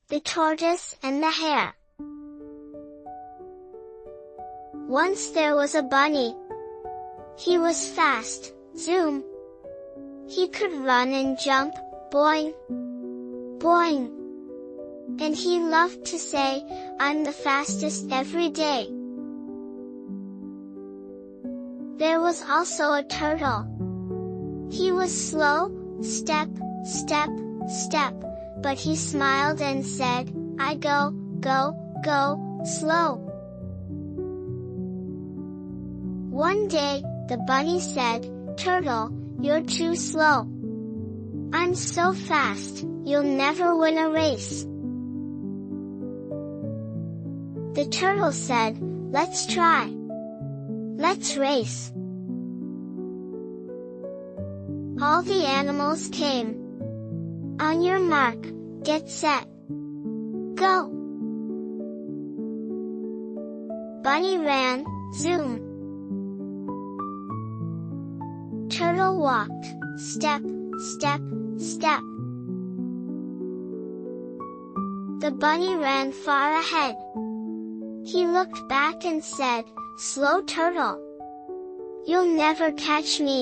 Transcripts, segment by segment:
The Tortoise and the Hare. Once there was a bunny. He was fast, zoom. He could run and jump, boing, boing. And he loved to say, "I'm the fastest every day." There was also a turtle. He was slow, step, step, step, but he smiled and said, "I go, go, go, slow." One day, the bunny said, "Turtle, you're too slow. I'm so fast, you'll never win a race." The turtle said, "Let's try. Let's race." All the animals came. On your mark, get set, go! Bunny ran, zoom. Turtle walked, step, step, step. The bunny ran far ahead. He looked back and said, "Slow turtle, you'll never catch me."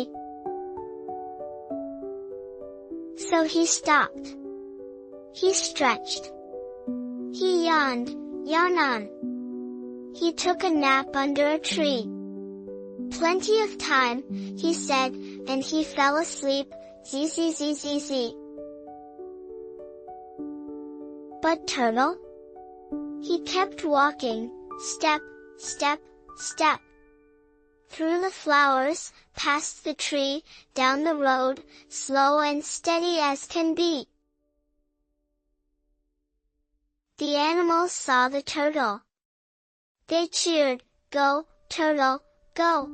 So he stopped. He stretched. He yawned, yawn. He took a nap under a tree. "Plenty of time," he said, and he fell asleep, zzz. But Turtle? He kept walking, step, step, step. Through the flowers, past the tree, down the road, slow and steady as can be. The animals saw the turtle. They cheered, "Go, turtle, go!"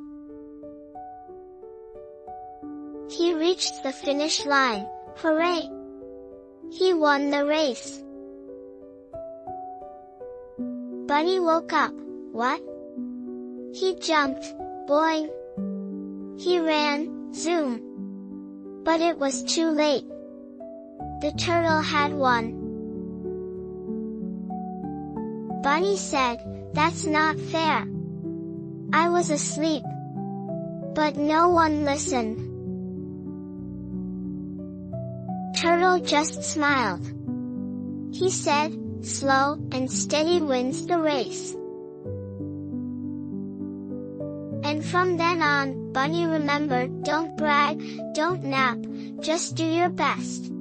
He reached the finish line, hooray! He won the race. Bunny woke up, what? He jumped, boing. He ran, zoom. But it was too late. The turtle had won. Bunny said, "That's not fair. I was asleep." But no one listened. Turtle just smiled. He said, "Slow and steady wins the race." And from then on, Bunny remembered, don't brag, don't nap, just do your best.